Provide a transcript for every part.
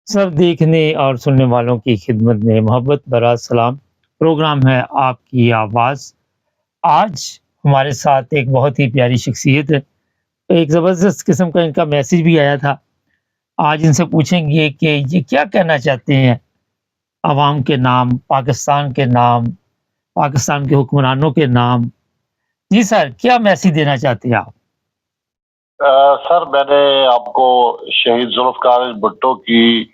سب دیکھنے اور سننے والوں کی خدمت میں محبت برا سلام۔ پروگرام ہے آپ کی آواز۔ آج ہمارے ساتھ ایک بہت ہی پیاری شخصیت ہے، ایک زبردست قسم کا ان کا میسج بھی آیا تھا۔ آج ان سے پوچھیں گے کہ یہ کیا کہنا چاہتے ہیں عوام کے نام، پاکستان کے نام، پاکستان کے حکمرانوں کے نام۔ جی سر، کیا میسج دینا چاہتے ہیں آپ؟ سر، میں نے آپ کو شہید ذوالفقار بھٹو کی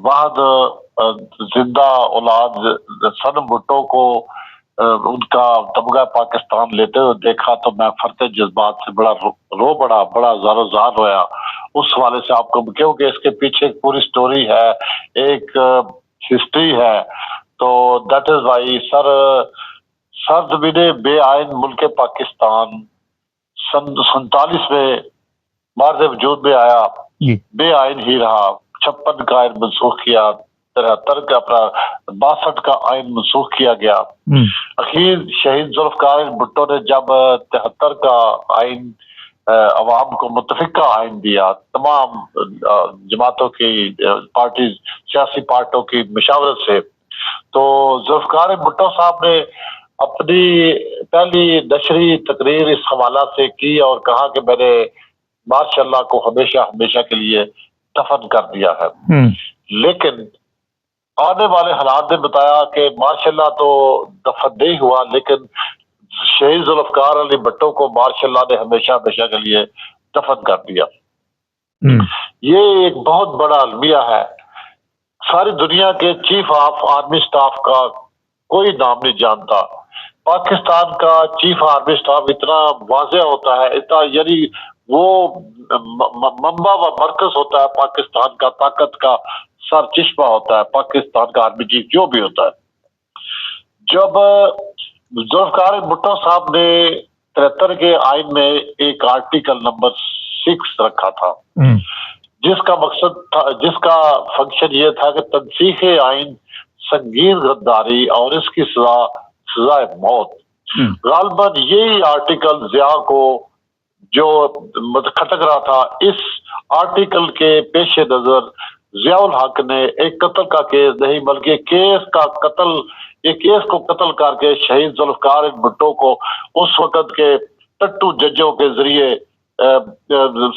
واحد زندہ اولاد سنم بھٹو کو ان کا تمغہ پاکستان لیتے ہوئے دیکھا تو میں فرتے جذبات سے بڑا زار و زار رویا اس حوالے سے آپ کو، کیونکہ اس کے پیچھے ایک پوری سٹوری ہے، ایک ہسٹری ہے۔ تو دیٹ از وائی سر زمین بے آئین ملک پاکستان سن 47 میں مارد وجود میں آیا، بے آئین ہی رہا۔ 56 کا آئین منسوخ کیا، 73 کا 62 کا آئین منسوخ کیا گیا۔ اخیر شہید ذوالفقار بھٹو نے جب 73 کا آئین عوام کو متفقہ آئین دیا، تمام جماعتوں کی سیاسی پارٹیوں کی مشاورت سے، تو ذوالفقار بھٹو صاحب نے اپنی پہلی نشری تقریر اس حوالہ سے کی اور کہا کہ میں نے ماشاء اللہ کو ہمیشہ کے لیے دفن کر دیا ہے۔ لیکن آنے والے حالات نے بتایا کہ ماشاء اللہ تو دفن نہیں ہوا، لیکن شہید ذوالفقار علی بھٹو کو ماشاء اللہ نے ہمیشہ کے لیے دفن کر دیا۔ یہ ایک بہت بڑا المیہ ہے۔ ساری دنیا کے چیف آف آرمی سٹاف کا کوئی نام نہیں جانتا۔ پاکستان کا چیف آرمی سٹاف اتنا واضح ہوتا ہے، اتنا یعنی وہ منبع و مرکز ہوتا ہے پاکستان کا، طاقت کا سر چشمہ ہوتا ہے پاکستان کا آرمی چیف جو بھی ہوتا ہے۔ جب ذوالفقار بھٹو صاحب نے 73 کے آئین میں ایک آرٹیکل نمبر 6 رکھا تھا، جس کا مقصد تھا، جس کا فنکشن یہ تھا کہ تنسیخ آئین سنگین غداری اور اس کی سزائے موت۔ غالباً یہی آرٹیکل ضیاء کو جو کھٹک رہا تھا، اس آرٹیکل کے پیش نظر ضیاء الحق نے ایک قتل کا کیس نہیں بلکہ ایک کیس کو قتل کر کے شہید ذوالفقار بھٹو کو اس وقت کے ٹٹو ججوں کے ذریعے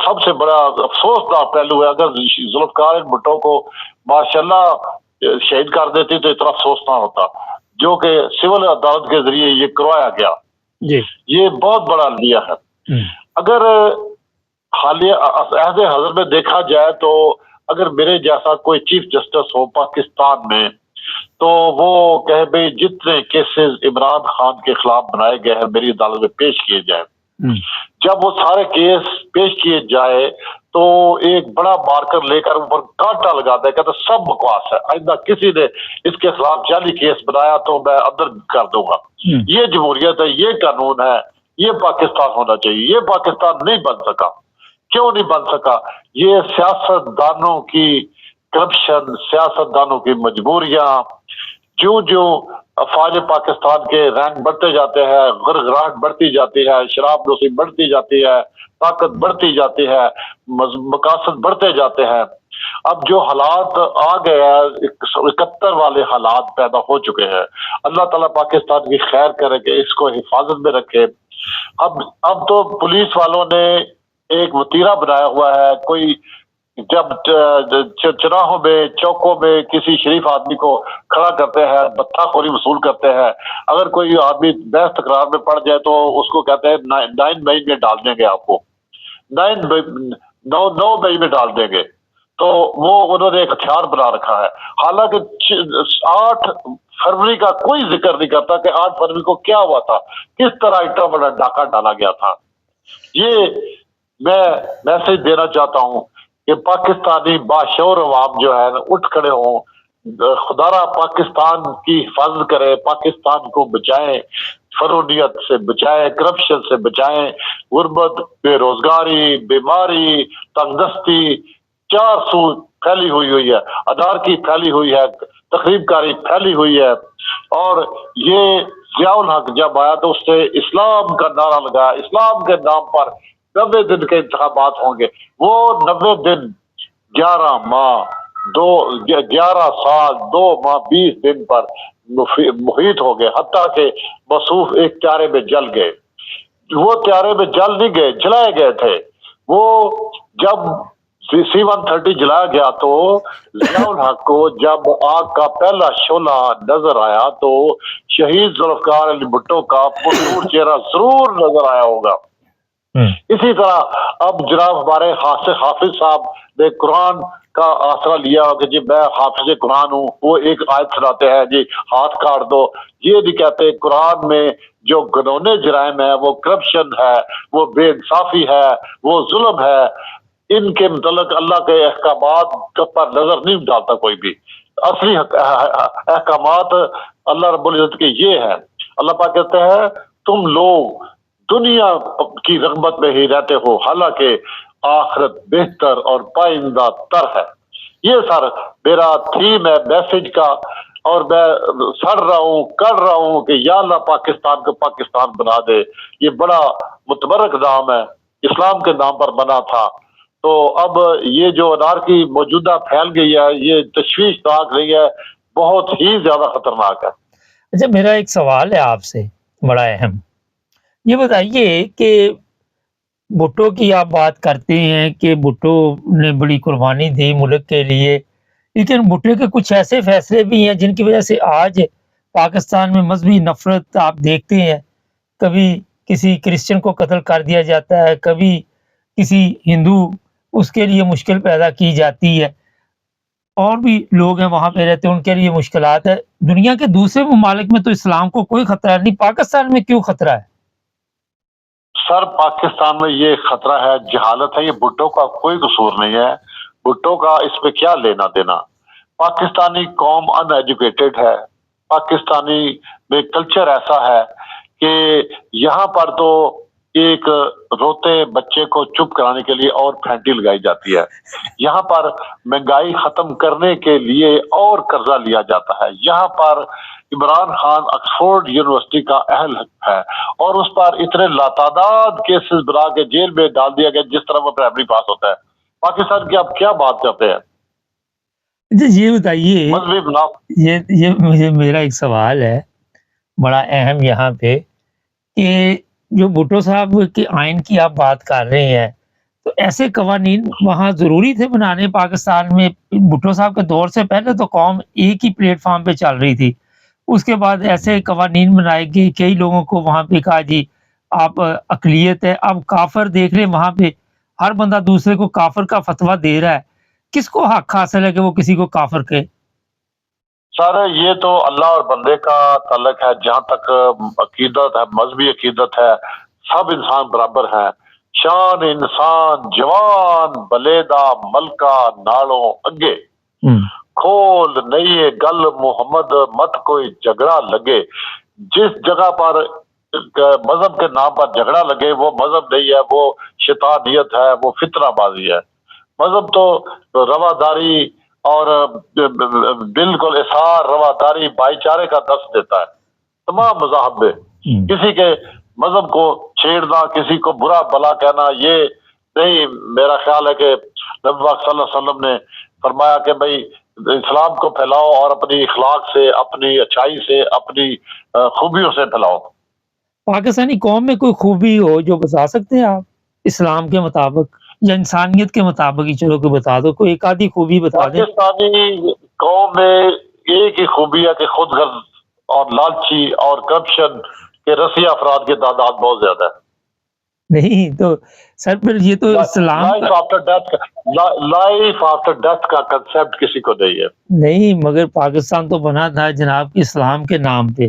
سب سے بڑا افسوسناک پہلو ہے، اگر ذوالفقار بھٹو کو ماشاءاللہ شہید کر دیتی تو اتنا افسوس نہ ہوتا، جو کہ سول عدالت کے ذریعے یہ کروایا گیا۔ یہ بہت بڑا المیہ ہے۔ اگر حالیہ عہد حاضر میں دیکھا جائے تو اگر میرے جیسا کوئی چیف جسٹس ہو پاکستان میں تو وہ کہے بھئی جتنے کیسز عمران خان کے خلاف بنائے گئے ہیں میری عدالت میں پیش کیے جائیں۔ جب وہ سارے کیس پیش کیے جائے تو ایک بڑا مارکر لے کر اوپر کانٹا لگاتا ہے، کہتا ہے سب بکواس ہے، آئندہ کسی نے اس کے خلاف جعلی کیس بنایا تو میں اندر کر دوں گا۔ یہ جمہوریت ہے، یہ قانون ہے، یہ پاکستان ہونا چاہیے۔ یہ پاکستان نہیں بن سکا۔ کیوں نہیں بن سکا؟ یہ سیاست دانوں کی کرپشن، سیاست دانوں کی مجبوریاں، جو افواج پاکستان کے رینک بڑھتے جاتے ہیں، غرغراہٹ بڑھتی جاتی ہے، شراب نوشی بڑھتی جاتی ہے، طاقت بڑھتی جاتی ہے، مقاصد بڑھتے جاتے ہیں۔ اب جو حالات آ گئے ہیں، 71 والے حالات پیدا ہو چکے ہیں۔ اللہ تعالیٰ پاکستان کی خیر کرے کہ اس کو حفاظت میں رکھے۔ اب تو پولیس والوں نے ایک وتیرہ بنایا ہوا ہے، کوئی جب چراہوں میں، چوکوں میں کسی شریف آدمی کو کھڑا کرتے ہیں، بتہ خوری وصول کرتے ہیں، اگر کوئی آدمی بحث تکرار میں پڑ جائے تو اس کو کہتے ہیں 9 مئی میں ڈال دیں گے، آپ کو 9 مئی میں ڈال دیں گے۔ تو وہ انہوں نے ایک ہتھیار بنا رکھا ہے، حالانکہ 8 فروری کا کوئی ذکر نہیں کرتا کہ 8 فروری کو کیا ہوا تھا، کس طرح اتنا بڑا ڈاکہ ڈالا گیا تھا۔ یہ میں میسج دینا چاہتا ہوں کہ پاکستانی باشعور عوام جو ہے اٹھ کھڑے ہوں، خدا را پاکستان کی حفاظت کرے، پاکستان کو بچائیں، فرونیت سے بچائیں، کرپشن سے بچائیں، غربت، بے روزگاری، بیماری، تنگ دستی 4 سو پھیلی ہوئی ہے، انارکی پھیلی ہوئی ہے، تخریب کاری پھیلی ہوئی ہے۔ اور یہ ضیاء الحق جب آیا تو اس نے اسلام کا نعرہ لگایا، اسلام کے نام پر 90 دن کے انتخابات ہوں گے۔ وہ 90 دن، 11 ماہ، 11 سال 2 ماہ 20 دن پر محیط ہو گئے، حتیٰ کہ مصروف ایک طیارے میں جل گئے. وہ طیارے میں جل نہیں گئے، جلائے گئے تھے. وہ جب C-130 جلایا گیا تو ضیاء الحق کو جب آگ کا پہلا شعلہ نظر آیا تو شہید ذوالفقار علی بھٹو کا پرنور چہرہ ضرور نظر آیا ہوگا. اسی طرح اب جناب ہمارے حافظ صاحب نے قرآن کا آسرا لیا کہ جی میں حافظ قرآن ہوں، وہ ایک آیت سناتے ہیں جی ہاتھ کاٹ دو. یہ نہیں کہتے قرآن میں جو گنونے جرائم ہے، وہ کرپشن ہے، وہ بے انصافی ہے، وہ ظلم ہے، ان کے متعلق اللہ کے احکامات پر نظر نہیں ڈالتا کوئی بھی. اصلی احکامات اللہ رب العزت کے یہ ہے. اللہ پاک کہتے ہیں تم لوگ دنیا کی رغبت میں ہی رہتے ہو، حالانکہ آخرت بہتر اور پائندہ تر ہے. یہ سر میرا تھیم ہے میسج کا، اور میں سڑ رہا ہوں کر رہا ہوں کہ یا اللہ پاکستان کو پاکستان بنا دے. یہ بڑا متبرک نام ہے، اسلام کے نام پر بنا تھا. تو اب یہ جو انارکی موجودہ پھیل گئی ہے، یہ تشویشناک رہی ہے، بہت ہی زیادہ خطرناک ہے. اچھا، میرا ایک سوال ہے آپ سے بڑا اہم. یہ بتائیے کہ بھٹو کی آپ بات کرتے ہیں کہ بھٹو نے بڑی قربانی دی ملک کے لیے، لیکن بھٹو کے کچھ ایسے فیصلے بھی ہیں جن کی وجہ سے آج پاکستان میں مذہبی نفرت آپ دیکھتے ہیں. کبھی کسی کرسچن کو قتل کر دیا جاتا ہے، کبھی کسی ہندو، اس کے لیے مشکل پیدا کی جاتی ہے. اور بھی لوگ ہیں وہاں پہ رہتے ہیں، ان کے لیے مشکلات ہے. دنیا کے دوسرے ممالک میں تو اسلام کو کوئی خطرہ نہیں، پاکستان میں کیوں خطرہ ہے؟ سر پاکستان میں یہ خطرہ ہے، جہالت ہے. یہ بھٹو کا کوئی قصور نہیں ہے، بھٹو کا اس پہ کیا لینا دینا. پاکستانی قوم ان ایجوکیٹڈ ہے. پاکستانی میں کلچر ایسا ہے کہ یہاں پر تو ایک روتے بچے کو چپ کرانے کے لیے اور پھینٹی لگائی جاتی ہے. یہاں پر مہنگائی ختم کرنے کے لیے اور قرضہ لیا جاتا ہے. یہاں پر عمران خان آکسفورڈ یونیورسٹی کا اہل ہے اور اس پر اتنے لاتعداد کیسز بنا کے جیل میں ڈال دیا گیا جس طرح وہ پرائمری پاس ہوتا ہے. پاکستان کی آپ کیا بات کرتے ہیں؟ جی یہ بتائیے، یہ مجھے میرا ایک سوال ہے بڑا اہم یہاں پہ، کہ جو بھٹو صاحب کے آئین کی آپ بات کر رہے ہیں، تو ایسے قوانین وہاں ضروری تھے بنانے پاکستان میں؟ بھٹو صاحب کے دور سے پہلے تو قوم ایک ہی پلیٹ فارم پہ چل رہی تھی، اس کے بعد ایسے قوانین بنائے گئے، کئی لوگوں کو وہاں پہ کہا جی آپ اقلیت ہے. اب کافر دیکھ رہے وہاں پہ ہر بندہ دوسرے کو کافر کا فتویٰ دے رہا ہے. کس کو حق حاصل ہے کہ وہ کسی کو کافر کہے؟ سر یہ تو اللہ اور بندے کا تعلق ہے. جہاں تک عقیدت ہے، مذہبی عقیدت ہے، سب انسان برابر ہیں. شان انسان جوان بلیدا ملکہ ناڑوں اگے، کھول نہیں گل محمد مت کوئی جھگڑا لگے. جس جگہ پر مذہب کے نام پر جھگڑا لگے وہ مذہب نہیں ہے، وہ شیطانیت ہے، وہ فتنہ بازی ہے. مذہب تو رواداری اور بالکل اظہار رواداری بھائی چارے کا درس دیتا ہے. تمام مذاہب میں کسی کے مذہب کو چھیڑنا، کسی کو برا بلا کہنا یہ نہیں. میرا خیال ہے کہ نبی پاک صلی اللہ علیہ وسلم نے فرمایا کہ بھائی اسلام کو پھیلاؤ اور اپنی اخلاق سے، اپنی اچھائی سے، اپنی خوبیوں سے پھیلاؤ. پاکستانی قوم میں کوئی خوبی ہو جو بتا سکتے ہیں آپ اسلام کے مطابق یا انسانیت کے مطابق ہی؟ چلو کہ بتا دو، کوئی ایک آدھی خوبی بتا دیں. پاکستانی قوم میں ایک ہی خوبی ہے کہ خود غرض اور لالچی اور کرپشن کے رسی افراد کی تعداد بہت زیادہ ہے. نہیں تو سر پھر یہ تو اسلام لائف آفٹر ڈیتھ کا کنسپٹ کسی کو نہیں ہے. نہیں، مگر پاکستان تو بنا تھا جناب کہ اسلام کے نام پہ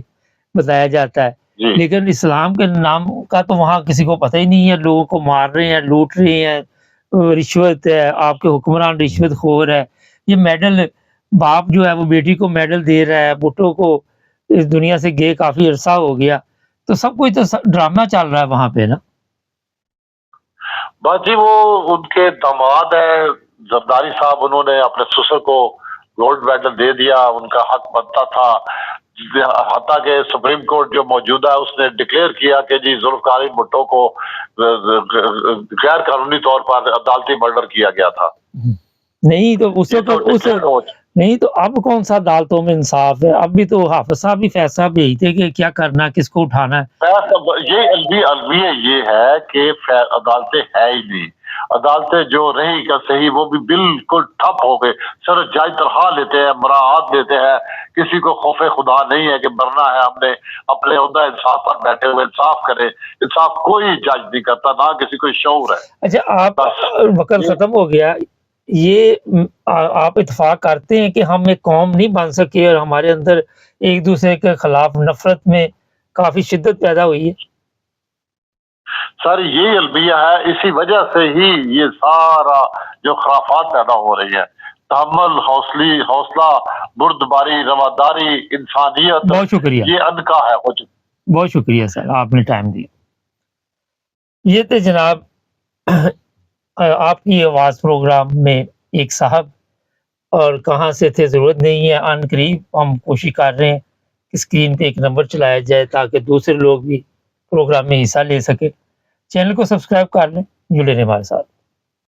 بتایا جاتا ہے جی. لیکن اسلام کے نام کا تو وہاں کسی کو پتہ ہی نہیں ہے. لوگوں کو مار رہے ہیں، لوٹ رہے ہیں، رشوت ہے، آپ کے حکمران رشوت خور ہے. یہ میڈل باپ جو ہے وہ بیٹی کو میڈل دے رہا ہے. بھٹو کو اس دنیا سے گئے کافی عرصہ ہو گیا، تو سب کوئی تو ڈرامہ چل رہا ہے وہاں پہ نا. بس جی وہ ان کے داماد ہیں زرداری صاحب، انہوں نے اپنے سسر کو گولڈ میڈل دے دیا، ان کا حق بنتا تھا. حتیٰ کہ سپریم کورٹ جو موجودہ ہے اس نے ڈکلیئر کیا کہ جی ذوالفقار علی بھٹو کو غیر قانونی طور پر عدالتی مرڈر کیا گیا تھا. نہیں تو اس یہ وقت تو اس declared ہو چکا۔ نہیں تو اب کون سا عدالتوں میں انصاف ہے؟ اب بھی تو حافظ صاحب بھی فیصلہ بھیجتے کہ کیا کرنا، کس کو اٹھانا ہے۔ یہ المیہ یہ ہے کہ عدالتیں ہے ہی نہیں، عدالتیں جو رہی کا صحیح وہ بھی بالکل ٹھپ ہو گئے، صرف جائے تنخواہ لیتے ہیں، مراعات لیتے ہیں، کسی کو خوف خدا نہیں ہے کہ مرنا ہے ہم نے، اپنے عہدہ انصاف پر بیٹھے ہوئے انصاف کرے، انصاف کوئی جج نہیں کرتا، نہ کسی کو شعور ہے۔ اچھا آپ بس وقت ختم ہو گیا، یہ آپ اتفاق کرتے ہیں کہ ہم ایک قوم نہیں بن سکے اور ہمارے اندر ایک دوسرے کے خلاف نفرت میں کافی شدت پیدا ہوئی ہے؟ سر یہ المیہ ہے، اسی وجہ سے ہی یہ سارا جو خرافات پیدا ہو رہی ہے، تحمل، حوصلہ، بردباری، رواداری، انسانیت، بہت شکریہ، یہ ان کا ہے ہو چکا۔ بہت شکریہ سر، آپ نے ٹائم دیا۔ یہ تھے جناب آپ کی آواز پروگرام میں ایک صاحب، اور کہاں سے تھے ضرورت نہیں ہے، ان قریب ہم کوشش کر رہے ہیں کہ اسکرین پہ ایک نمبر چلایا جائے تاکہ دوسرے لوگ بھی پروگرام میں حصہ لے سکے۔ چینل کو سبسکرائب کر لیں، جڑے رہیں ہمارے ساتھ۔